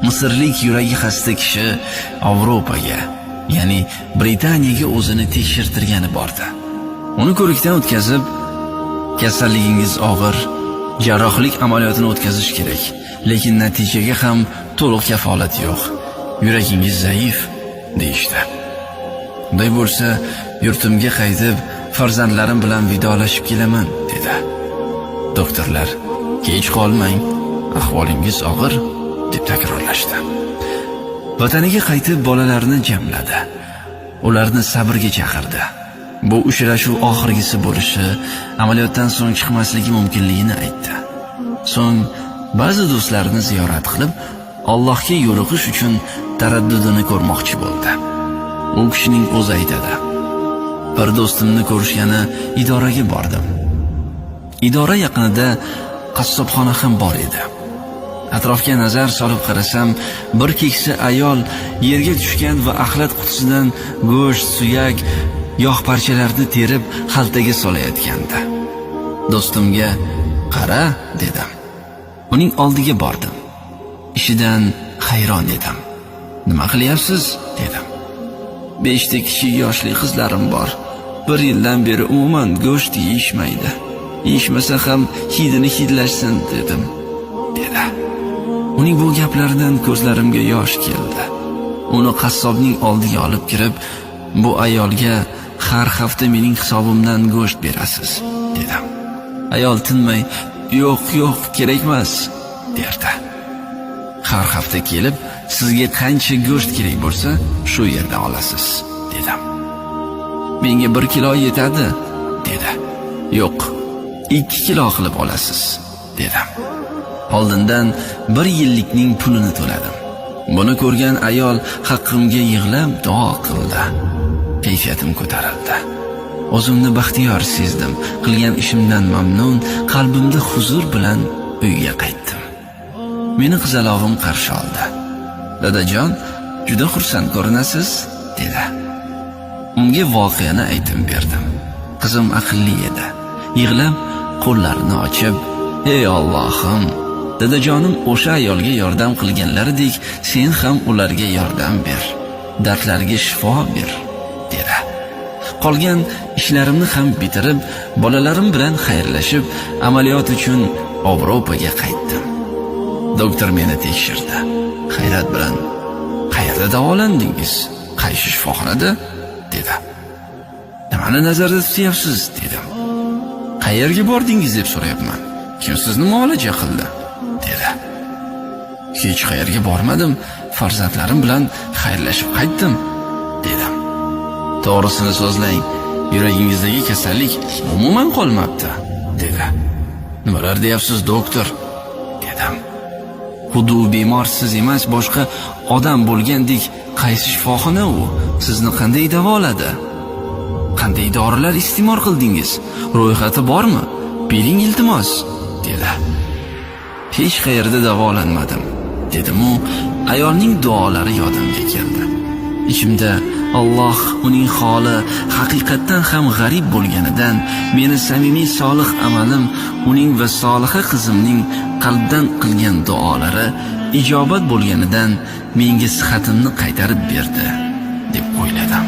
Misrlik yuragi xasta kishi Yevropaga, ya'ni Britaniyaga o'zini tekshirtirgani bordi. Uni ko'rikdan o'tkazib, kasalligingiz og'ir, jarrohlik amaliyotini o'tkazish kerak, lekin natijaga ham to'liq kafolat yo'q. Yuragingiz zaif deyishdi. Bunday bo'lsa, yurtimga qaytib, farzandlarim bilan vidolashib kelaman dedi. Doktorlar, kech qolmang, ahvolingiz og'ir deb takrorlashdi. Vataniga qaytib bolalarni jamladi. Ularni sabrga chaqirdi. Bu uchrashuv oxirgisi bo'lishi, amaliyotdan so'ng chiqmasligi mumkinligini aytdi. So'ng ba'zi do'stlarini ziyorat qilib, Allohga yo'liqish uchun taraddudini ko'rmoqchi bo'ldi. U kishining o'zi aytadi: bir do'stimni ko'rishgani idoraga bordim. Idora yaqinida qassobxona ham bor edi. Atrofga nazar solib qarasam, bir keksa ayol yerga tushgan va axlat qutisidan go'sht, suyak, yog' parchalarini terib xaltaga solayotgandi. Do'stimga qara dedim. Uning oldiga bordim. Ishidan hayron edim. Nima qilyapsiz dedim. 5 ta kichik yoshli qizlarim bor. 1 yildan beri umuman go'sht yeyishmaydi. Yeyishmasa ham hidini hidlashsin dedim dedi. Uning bu gaplaridan ko'zlarimga yosh keldi. Uni qassobning oldiga olib kirib, bu ayolga har hafta mening hisobimdan go'sht berasiz dedim. Ayol tinmay, yo'q, kerak emas derdi. Har hafta kelib, sizga qancha go'sht kerak bo'lsa, shu yerda olasiz dedim. Menga 1 kilo yetadi dedi. Yo'q, 2 kilo qilib olasiz dedim. Oldindan 1 yillikning pulini to'ladim. Buni ko'rgan ayol haqqimga yig'lab duo qildi. Kayfiyatim ko'tarildi. O'zimni baxtiyor sezdim. Qilgan ishimdan mamnun, qalbimda huzur bilan uyga qaytdim. Meni qizalog'im qarshi oldi. Dadajon, juda xursand ko'rinasiz dedi. Unga voqeani aytib berdim. Qizim aqlli edi. Yig'lab qo'llarini ochib, "Ey Allohim, dadajonim o'sha ayolga yordam qilganlaridek, sen ham ularga yordam ber. Dardlarga shifo ber" dedi. Qolgan ishlarimni ham bitirib, bolalarim bilan xayrlashib, amaliyot uchun Yevropaga qaytdim. Doktor meni tekshirdi. Hayrat bilan: "Qayerda davolandingiz? Qaysi shifoxonada?" dedi. "Nimani nazarda tutyapsiz?" dedim. "Qayerga bordingiz deb so'rayapman. Kim sizni muolaja qildi?" dedi. "Hech qayerga bormadim, farzandlarim bilan xayrlashib qaytdim" dedim. "To'g'risini so'zlang, yuragingizdagi kasallik umuman qolmabdi" dedi. "Nimalar deyapsiz, doktor?" dedim. "Xudo bemor siz emas, boshqa odam bo'lgandek, qaysi shifoxona u? Sizni qanday davoladi? Qanday dorilar iste'mol qildingiz? Ro'yxati bormi? Bering iltimos" dedi. "Hech qayerda davolanmadim" dedim. U ayolning duolari yodimga keldi. Ichimda Alloh uning holi haqiqatdan ham g'arib bo'lganidan, meni samimiy solih amalim, uning va soliha qizimning qalbdan qilgan duolari ijobat bo'lganidan menga sihatimni qaytarib berdi deb o'yladim.